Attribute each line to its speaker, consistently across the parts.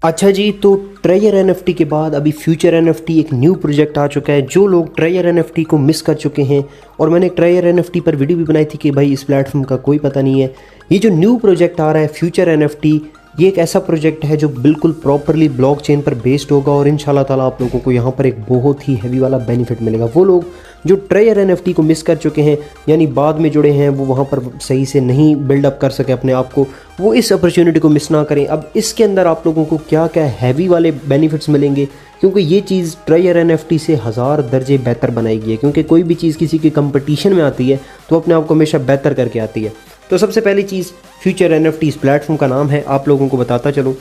Speaker 1: अच्छा जी, तो treasure NFT के बाद अभी फ्यूचर एनएफटी एक न्यू प्रोजेक्ट आ चुका है। जो लोग ट्रेजर एनएफटी को मिस कर चुके हैं, और मैंने ट्रेजर एनएफटी पर वीडियो भी बनाई थी कि भाई इस प्लेटफॉर्म का कोई पता नहीं है। ये जो न्यू प्रोजेक्ट आ रहा है फ्यूचर एनएफटी, ये एक ऐसा प्रोजेक्ट है जो बिल्कुल प्रॉपरली ब्लॉकचेन पर बेस्ड होगा और इंशाल्लाह ताला आप लोगों को यहाँ पर एक बहुत ही हैवी वाला बेनिफिट मिलेगा। वो लोग जो ट्रेजर एनएफटी को मिस कर चुके हैं, यानी बाद में जुड़े हैं, वो वहाँ पर सही से नहीं बिल्डअप कर सके अपने आप को, वो इस अपॉर्चुनिटी को मिस ना करें। अब इसके अंदर आप लोगों को क्या क्या हैवी वाले बेनिफिट्स मिलेंगे, क्योंकि ये चीज़ ट्रेजर एनएफटी से 1000 दर्जे बेहतर बनाएगी है। क्योंकि कोई भी चीज़ किसी के कंपटीशन में आती है तो अपने आप को हमेशा बेहतर करके आती है। तो सबसे पहली चीज़ फ्यूचर एनएफटी इस प्लेटफॉर्म का नाम है, आप लोगों को बताता चलो।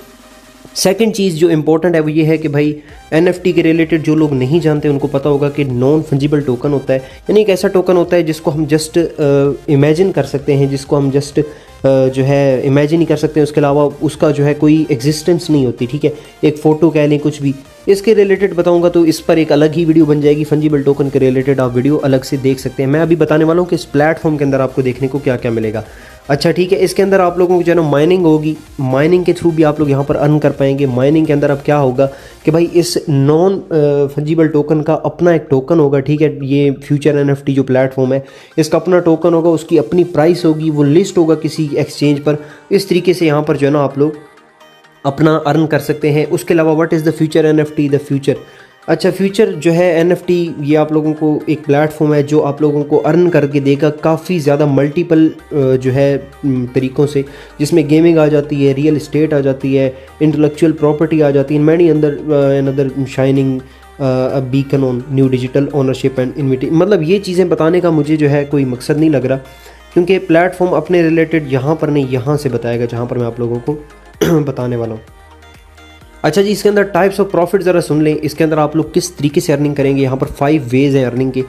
Speaker 1: सेकंड चीज़ जो इंपॉर्टेंट है वो ये है कि भाई एनएफटी के रिलेटेड जो लोग नहीं जानते उनको पता होगा कि नॉन फंजिबल टोकन होता है, यानी एक ऐसा टोकन होता है जिसको हम जस्ट इमेजिन कर सकते हैं, जिसको हम जस्ट जो है इमेजिन ही कर सकते हैं, उसके अलावा उसका जो है कोई एग्जिस्टेंस नहीं होती। ठीक है, एक फ़ोटो कह लें, कुछ भी इसके रिलेटेड बताऊंगा तो इस पर एक अलग ही वीडियो बन जाएगी। फंजिबल टोकन के रिलेटेड आप वीडियो अलग से देख सकते हैं। मैं अभी बताने वाला हूँ कि इस प्लेटफॉर्म के अंदर आपको देखने को क्या क्या मिलेगा। अच्छा ठीक है, इसके अंदर आप लोगों को जो है ना माइनिंग होगी, माइनिंग के थ्रू भी आप लोग यहाँ पर अर्न कर पाएंगे। माइनिंग के अंदर अब क्या होगा कि भाई इस नॉन फंजिबल टोकन का अपना एक टोकन होगा। ठीक है, ये फ्यूचर एनएफटी जो प्लेटफॉर्म है इसका अपना टोकन होगा, उसकी अपनी प्राइस होगी, वो लिस्ट होगा किसी एक्सचेंज पर। इस तरीके से यहाँ पर जो है ना आप लोग अपना अर्न कर सकते हैं। उसके अलावा what is the future NFT, the future, अच्छा फ्यूचर जो है एनएफटी, ये आप लोगों को एक प्लेटफॉर्म है जो आप लोगों को अर्न करके देगा काफ़ी ज़्यादा मल्टीपल जो है तरीक़ों से, जिसमें गेमिंग आ जाती है, रियल इस्टेट आ जाती है, इंटेलेक्चुअल प्रॉपर्टी आ जाती है, many another shining beacon on new digital ownership and equity. मतलब ये चीज़ें बताने का मुझे जो है कोई मकसद नहीं लग रहा, क्योंकि प्लेटफॉर्म अपने रिलेटेड यहाँ पर नहीं, यहाँ से बताएगा जहाँ पर मैं आप लोगों को बताने वाला हूँ। अच्छा जी, इसके अंदर टाइप्स ऑफ प्रॉफिट ज़रा सुन लें। इसके अंदर आप लोग किस तरीके से अर्निंग करेंगे, यहाँ पर 5 वेज हैं अर्निंग के।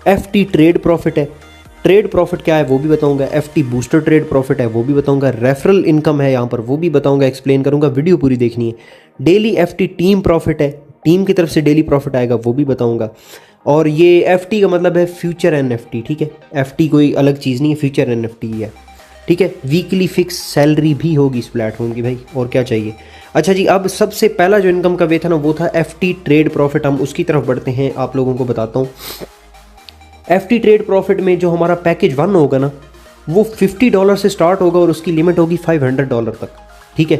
Speaker 1: एफटी ट्रेड प्रॉफिट है, ट्रेड प्रॉफिट क्या है वो भी बताऊंगा। एफटी बूस्टर ट्रेड प्रॉफिट है वो भी बताऊंगा। रेफरल इनकम है यहाँ पर वो भी बताऊंगा, एक्सप्लेन करूंगा, वीडियो पूरी देखनी है। डेली एफटी टीम प्रॉफिट है, टीम की तरफ से डेली प्रॉफिट आएगा वो भी बताऊंगा। और ये एफटी का मतलब है फ्यूचर एनएफटी। ठीक है, एफटी कोई अलग चीज़ नहीं है, फ्यूचर एनएफटी है। ठीक है, वीकली फिक्स सैलरी भी होगी इस प्लेटफॉर्म की, भाई और क्या चाहिए। अच्छा जी, अब सबसे पहला जो इनकम का वे था ना वो था एफटी ट्रेड प्रॉफिट। हम उसकी तरफ बढ़ते हैं, आप लोगों को बताता हूँ। एफटी ट्रेड प्रॉफिट में जो हमारा पैकेज 1 होगा ना वो $50 से स्टार्ट होगा और उसकी लिमिट होगी $500 तक। ठीक है,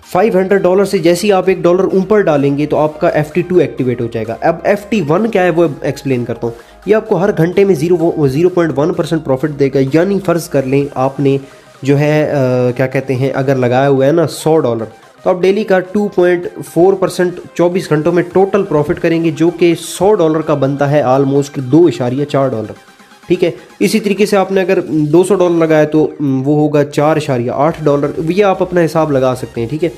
Speaker 1: $500 से जैसे ही आप $1 ऊपर डालेंगे तो आपका FT2 एक्टिवेट हो जाएगा। अब FT1 क्या है वो एक्सप्लेन करता हूँ। ये आपको हर घंटे में 0.1% प्रॉफिट देगा। यानी फ़र्ज़ कर लें आपने जो है क्या कहते हैं, अगर लगाया हुआ है ना $100, तो आप डेली का 2.4% 24 घंटों में टोटल प्रॉफिट करेंगे, जो कि $100 का बनता है ऑलमोस्ट $2.4। ठीक है, इसी तरीके से आपने अगर $200 लगाया तो वो होगा $4.8। ये आप अपना हिसाब लगा सकते हैं। ठीक है,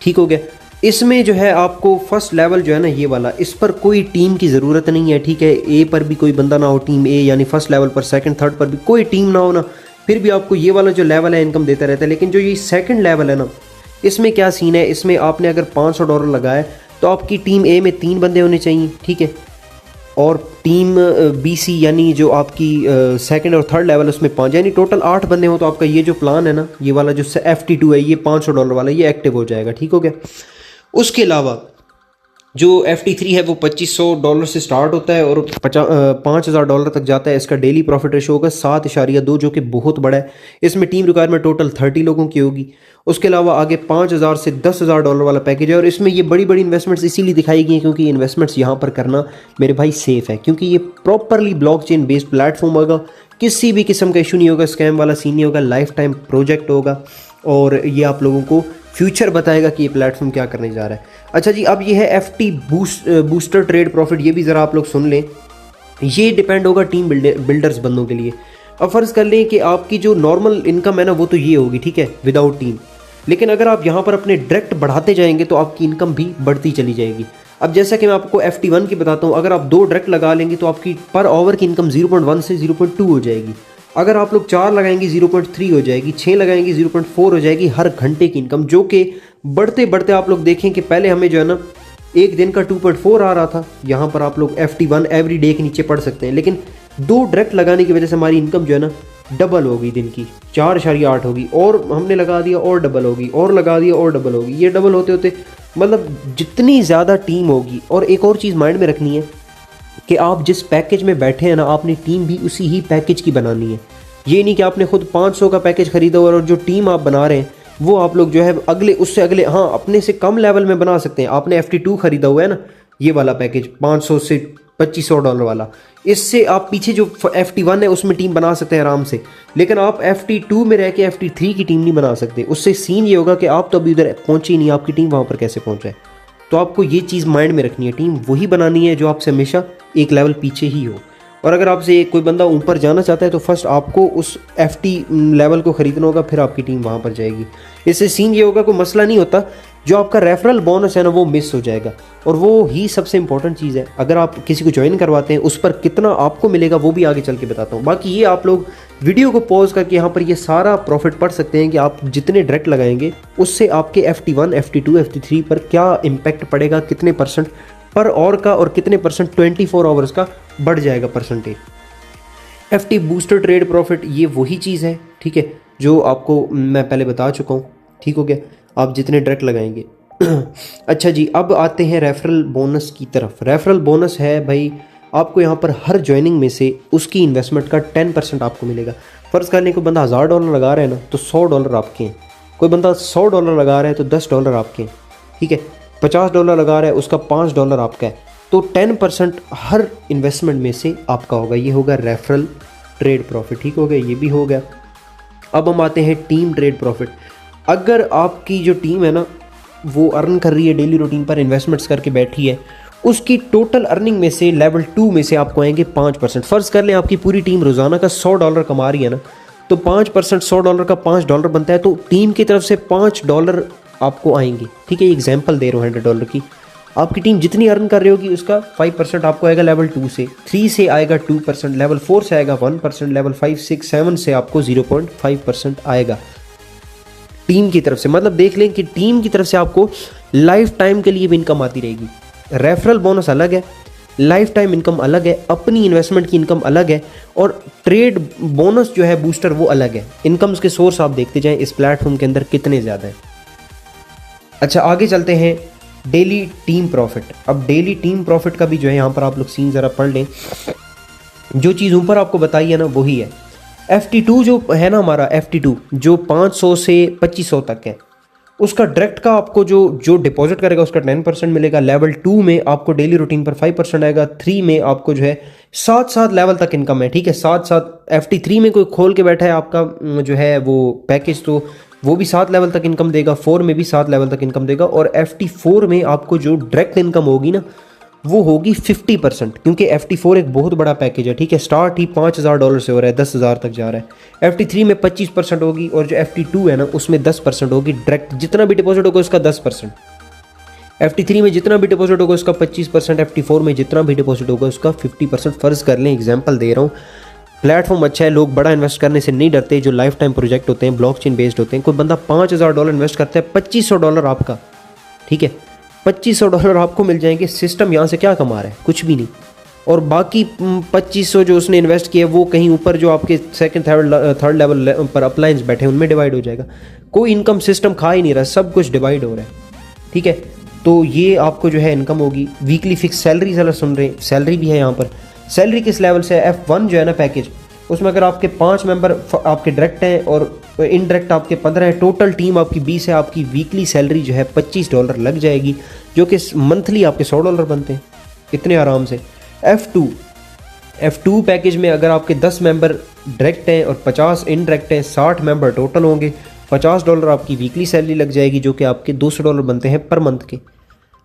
Speaker 1: ठीक हो गया। इसमें जो है आपको फर्स्ट लेवल जो है ना ये वाला, इस पर कोई टीम की ज़रूरत नहीं है। ठीक है, ए पर भी कोई बंदा ना हो, टीम ए यानी फर्स्ट लेवल पर, सेकंड थर्ड पर भी कोई टीम ना हो ना, फिर भी आपको ये वाला जो लेवल है इनकम देता रहता है। लेकिन जो ये सेकंड लेवल है ना, इसमें क्या सीन है, इसमें आपने अगर $500 लगाया तो आपकी टीम ए में 3 बंदे होने चाहिए। ठीक है, और टीम बी सी यानी जो आपकी सेकंड और थर्ड लेवल उसमें 5, यानी टोटल 8 बंदे हो तो आपका ये जो प्लान है ना, ये वाला जो FT2 है, ये $500 वाला, ये एक्टिव हो जाएगा। ठीक हो गया। उसके अलावा जो FT3 है वो $2500 से स्टार्ट होता है और $5000 तक जाता है। इसका डेली प्रॉफिट रेशो होगा 7.2, जो कि बहुत बड़ा है। इसमें टीम रिक्वायरमेंट टोटल 30 लोगों की होगी। उसके अलावा आगे $5000 से $10,000 वाला पैकेज है, और इसमें ये बड़ी बड़ी इन्वेस्टमेंट्स इसीलिए दिखाई गई हैं क्योंकि इन्वेस्टमेंट्स यहाँ पर करना मेरे भाई सेफ़ है, क्योंकि ये प्रॉपरली ब्लॉकचेन बेस्ड प्लेटफॉर्म होगा। किसी भी किस्म का इशू नहीं होगा, स्कैम वाला सीन नहीं होगा, लाइफ टाइम प्रोजेक्ट होगा, और ये आप लोगों को फ्यूचर बताएगा कि ये प्लेटफॉर्म क्या करने जा रहा है। अच्छा जी, अब ये है एफटी बूस्टर ट्रेड प्रॉफिट, ये भी ज़रा आप लोग सुन लें। ये डिपेंड होगा टीम बिल्डर्स बंदों के लिए। अब फ़र्ज़ कर लें कि आपकी जो नॉर्मल इनकम है ना वो तो ये होगी, ठीक है, विदाउट टीम। लेकिन अगर आप यहाँ पर अपने डायरेक्ट बढ़ाते जाएंगे तो आपकी इनकम भी बढ़ती चली जाएगी। अब जैसा कि मैं आपको FT1 की बताता हूँ, अगर आप 2 डायरेक्ट लगा लेंगे तो आपकी पर आवर की इनकम 0.1 से 0.2 हो जाएगी। अगर आप लोग 4 लगाएंगे 0.3 हो जाएगी, 6 लगाएंगे 0.4 हो जाएगी हर घंटे की इनकम, जो कि बढ़ते बढ़ते आप लोग देखें कि पहले हमें जो है ना एक दिन का 2.4 आ रहा था। यहाँ पर आप लोग FT1 एवरी डे के नीचे पढ़ सकते हैं, लेकिन 2 डायरेक्ट लगाने की वजह से हमारी इनकम जो है ना डबल होगी दिन की, 4.8 होगी, और हमने लगा दिया और डबल होगी, और लगा दिया और डबल होगी। ये डबल होते होते मतलब जितनी ज़्यादा टीम होगी। और एक और चीज़ माइंड में रखनी है कि आप जिस पैकेज में बैठे हैं ना, आपने टीम भी उसी ही पैकेज की बनानी है। ये नहीं कि आपने खुद 500 का पैकेज खरीदा और जो टीम आप बना रहे हैं वो आप लोग जो है अगले उससे अगले, हाँ, अपने से कम लेवल में बना सकते हैं। आपने FT2 खरीदा हुआ है ना, ये वाला पैकेज 500 से $2500 वाला, इससे आप पीछे जो FT1 है उसमें टीम बना सकते हैं आराम से। लेकिन आप FT2 में रह के FT3 की टीम नहीं बना सकते। उससे सीन ये होगा कि आप तो अभी उधर पहुंचे ही नहीं, आपकी टीम वहाँ पर कैसे पहुंचे। तो आपको ये चीज़ माइंड में रखनी है, टीम वही बनानी है जो आपसे हमेशा एक लेवल पीछे ही हो। और अगर आपसे कोई बंदा ऊपर जाना चाहता है तो फर्स्ट आपको उस FT लेवल को ख़रीदना होगा, फिर आपकी टीम वहाँ पर जाएगी। इससे सीन ये होगा, कोई मसला नहीं होता, जो आपका रेफरल बोनस है ना वो मिस हो जाएगा। और वो ही सबसे इंपॉर्टेंट चीज़ है। अगर आप किसी को ज्वाइन करवाते हैं उस पर कितना आपको मिलेगा वो भी आगे चल के बताता हूँ। बाकी ये आप लोग वीडियो को पॉज करके यहाँ पर ये सारा प्रॉफिट पढ़ सकते हैं कि आप जितने डायरेक्ट लगाएंगे उससे आपके FT1, FT2, FT3 पर क्या इम्पैक्ट पड़ेगा, कितने % पर और का और कितने % 24 आवर्स का बढ़ जाएगा percentage. FT booster trade profit ये वही चीज़ है, ठीक है, जो आपको मैं पहले बता चुका हूँ। ठीक हो गया, आप जितने डायरेक्ट लगाएंगे। अच्छा जी, अब आते हैं रेफरल बोनस की तरफ। रेफरल बोनस है भाई, आपको यहाँ पर हर ज्वाइनिंग में से उसकी इन्वेस्टमेंट का 10% आपको मिलेगा। फ़र्ज़ करने को बंदा $1000 लगा रहा है ना, तो $100 आपके हैं। कोई बंदा $100 लगा रहा है तो $10 आपके हैं, ठीक है। $50 लगा रहा है, उसका $5 आपका है। तो 10% हर इन्वेस्टमेंट में से आपका होगा। ये होगा रेफरल ट्रेड प्रॉफिट, ठीक हो गया, ये भी हो गया। अब हम आते हैं टीम ट्रेड प्रॉफिट। अगर आपकी जो टीम है ना वो अर्न कर रही है, डेली रूटीन पर इन्वेस्टमेंट्स करके बैठी है, उसकी टोटल अर्निंग में से लेवल 2 में से आपको आएंगे 5%। फ़र्ज़ कर लें आपकी पूरी टीम रोज़ाना का $100 कमा रही है ना, तो 5% $100 का $5 बनता है, तो टीम की तरफ से $5 आपको आएंगे, ठीक है। एग्जाम्पल दे रहा हूँ $100 की। आपकी टीम जितनी अर्न कर रही होगी उसका 5% आपको आएगा लेवल 2 से, 3 से आएगा 2%, लेवल 4 से आएगा 1%, लेवल 5, 6, 7 से आपको 0.5% आएगा टीम की तरफ से। मतलब देख लें कि टीम की तरफ से आपको लाइफ टाइम के लिए भी इनकम आती रहेगी। रेफरल बोनस अलग है, लाइफ टाइम इनकम अलग है, अपनी इन्वेस्टमेंट की इनकम अलग है, और ट्रेड बोनस जो है बूस्टर वो अलग है। इनकम्स के सोर्स आप देखते जाएं इस प्लेटफॉर्म के अंदर कितने ज़्यादा है। अच्छा, आगे चलते हैं डेली टीम प्रॉफिट। अब डेली टीम प्रॉफिट का भी जो है यहाँ पर आप लोग सीन ज़रा पढ़ लें। जो चीज़ ऊपर आपको बताई है ना वही है। FT2 जो है ना हमारा, FT2 जो 500 से 2500 तक है, उसका डायरेक्ट का आपको जो डिपॉजिट करेगा उसका 10% मिलेगा। लेवल 2 में आपको डेली रूटीन पर 5% आएगा। 3 में आपको जो है 7 लेवल तक इनकम है, ठीक है। 7 FT3 में कोई खोल के बैठा है आपका जो है वो पैकेज, तो वो भी 7 लेवल तक इनकम देगा। 4 में भी 7 लेवल तक इनकम देगा। और FT4 में आपको जो डायरेक्ट इनकम होगी ना वो होगी 50%, क्योंकि FT4 एक बहुत बड़ा पैकेज है, ठीक है। स्टार्ट ही $5000 से हो रहा है, 10,000 तक जा रहा है। FT3 में 25% होगी, और जो FT2 है ना उसमें 10% होगी डायरेक्ट। जितना भी डिपॉजिट होगा उसका 10%। FT3 में जितना भी डिपॉजिट होगा उसका 25%, FT4 में जितना भी डिपॉजिट होगा उसका 50%। फ़र्ज़ कर लें, एग्जाम्पल दे रहा हूँ, प्लेटफॉर्म अच्छा है, लोग बड़ा इन्वेस्ट करने से नहीं डरते, जो लाइफ टाइम प्रोजेक्ट होते हैं, ब्लॉकचेन बेस्ड होते हैं। कोई बंदा $5000 इन्वेस्ट करता है, $2500 आपका, ठीक है। $2500 आपको मिल जाएंगे। सिस्टम यहाँ से क्या कमा रहा है? कुछ भी नहीं। और बाकी 2500 जो उसने इन्वेस्ट किया वो कहीं ऊपर जो आपके सेकंड थर्ड लेवल पर अपलाइंस बैठे हैं उनमें डिवाइड हो जाएगा। कोई इनकम सिस्टम खा ही नहीं रहा, सब कुछ डिवाइड हो रहा है, ठीक है। तो ये आपको जो है इनकम होगी। वीकली फिक्स सैलरी अगर सुन रहे हैं, सैलरी भी है यहाँ पर। सैलरी किस लेवल से है? F1 जो है ना पैकेज, उसमें अगर आपके 5 मेंबर आपके डायरेक्ट हैं और इनडायरेक्ट आपके 15 हैं, टोटल टीम आपकी 20 है, आपकी वीकली सैलरी जो है $25 लग जाएगी, जो कि मंथली आपके $100 बनते हैं इतने आराम से। F2 पैकेज में अगर आपके 10 मेंबर डायरेक्ट हैं और 50 इनडायरेक्ट हैं, 60 मेंबर टोटल होंगे, $50 आपकी वीकली सैलरी लग जाएगी, जो कि आपके $200 बनते हैं पर मंथ के।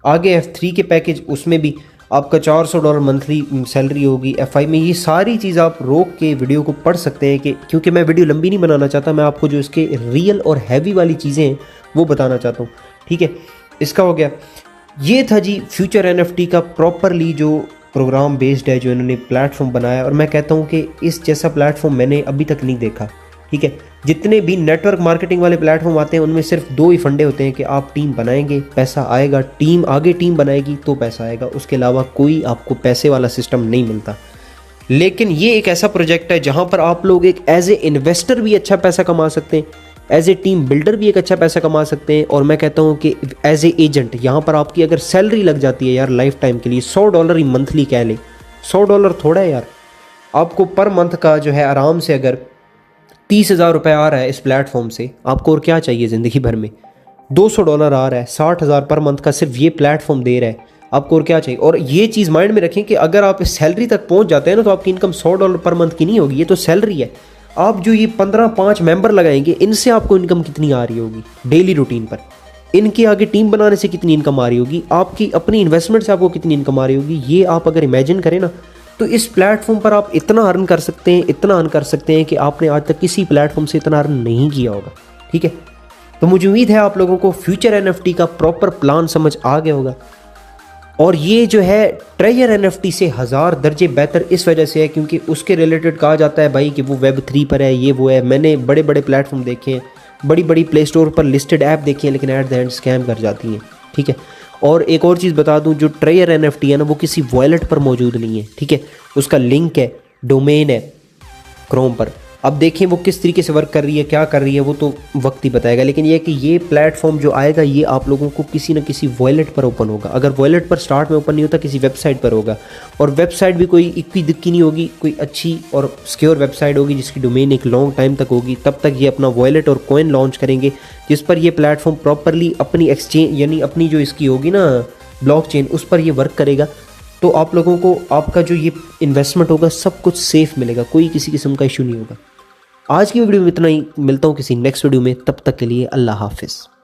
Speaker 1: आगे F3 के पैकेज, उसमें भी आपका $400 मंथली सैलरी होगी। F5 में ये सारी चीज़ आप रोक के वीडियो को पढ़ सकते हैं, कि क्योंकि मैं वीडियो लंबी नहीं बनाना चाहता, मैं आपको जो इसके रियल और हैवी वाली चीज़ें हैं वो बताना चाहता हूँ, ठीक है। इसका हो गया। ये था जी फ्यूचर NFT का प्रॉपरली जो प्रोग्राम बेस्ड है, जो इन्होंने प्लेटफॉर्म बनाया। और मैं कहता हूँ कि इस जैसा प्लेटफॉर्म मैंने अभी तक नहीं देखा, ठीक है। जितने भी नेटवर्क मार्केटिंग वाले प्लेटफॉर्म आते हैं उनमें सिर्फ 2 ही फंडे होते हैं कि आप टीम बनाएंगे, पैसा आएगा, टीम आगे टीम बनाएगी तो पैसा आएगा, उसके अलावा कोई आपको पैसे वाला सिस्टम नहीं मिलता। लेकिन ये एक ऐसा प्रोजेक्ट है जहां पर आप लोग एक एज ए इन्वेस्टर भी अच्छा पैसा कमा सकते हैं, एज ए टीम बिल्डर भी एक अच्छा पैसा कमा सकते हैं, और मैं कहता हूं कि एज ए एजेंट यहाँ पर आपकी अगर सैलरी लग जाती है यार लाइफ टाइम के लिए, $100 ही मंथली कह ले, $100 थोड़ा है यार, आपको पर मंथ का जो है आराम से अगर 30,000 रुपये आ रहा है इस प्लेटफॉर्म से, आपको और क्या चाहिए ज़िंदगी भर में। $200 आ रहा है, 60,000 पर मंथ का सिर्फ ये प्लेटफॉर्म दे रहा है, आपको और क्या चाहिए। और ये चीज़ माइंड में रखें कि अगर आप इस सैलरी तक पहुंच जाते हैं ना, तो आपकी इनकम $100 पर मंथ की नहीं होगी, ये तो सैलरी है। आप जो ये 15-5 मेंबर लगाएंगे, इनसे आपको इनकम कितनी आ रही होगी डेली रूटीन पर, इनके आगे टीम बनाने से कितनी इनकम आ रही होगी, आपकी अपनी इन्वेस्टमेंट से आपको कितनी इनकम आ रही होगी, ये आप अगर इमेजिन करें ना, तो इस प्लेटफॉर्म पर आप इतना अर्न कर सकते हैं, इतना अर्न कर सकते हैं कि आपने आज तक किसी प्लेटफॉर्म से इतना अर्न नहीं किया होगा। ठीक है, तो मुझे उम्मीद है आप लोगों को फ्यूचर एनएफटी का प्रॉपर प्लान समझ आ गया होगा। और ये जो है ट्रेजर एनएफटी से 1000 दर्जे बेहतर इस वजह से है क्योंकि उसके रिलेटेड कहा जाता है भाई कि वो Web3 पर है, ये वो है। मैंने बड़े बड़े प्लेटफॉर्म देखे हैं, बड़ी बड़ी प्ले स्टोर पर लिस्टेड ऐप देखी हैं, लेकिन एट द एंड स्कैम कर जाती हैं। ठीक है, और एक और चीज़ बता दूं, जो ट्रेजर एनएफटी है ना, वो किसी वॉलेट पर मौजूद नहीं है। ठीक है, उसका लिंक है, डोमेन है क्रोम पर। अब देखें वो किस तरीके से वर्क कर रही है, क्या कर रही है, वो तो वक्त ही बताएगा। लेकिन ये कि ये प्लेटफॉर्म जो आएगा, ये आप लोगों को किसी न किसी वॉलेट पर ओपन होगा। अगर वॉलेट पर स्टार्ट में ओपन नहीं होता, किसी वेबसाइट पर होगा, और वेबसाइट भी कोई इक्की दिक्की नहीं होगी, कोई अच्छी और सिक्योर वेबसाइट होगी जिसकी डोमेन एक लॉन्ग टाइम तक होगी। तब तक ये अपना वॉलेट और कॉइन लॉन्च करेंगे, जिस पर ये प्लेटफॉर्म प्रॉपरली अपनी एक्सचेंज यानी अपनी जो इसकी होगी ना ब्लॉकचेन, उस पर ये वर्क करेगा। तो आप लोगों को आपका जो ये इन्वेस्टमेंट होगा सब कुछ सेफ मिलेगा, कोई किसी किस्म का इशू नहीं होगा। आज की वीडियो में इतना ही, मिलता हूँ किसी नेक्स्ट वीडियो में, तब तक के लिए अल्लाह हाफिज़।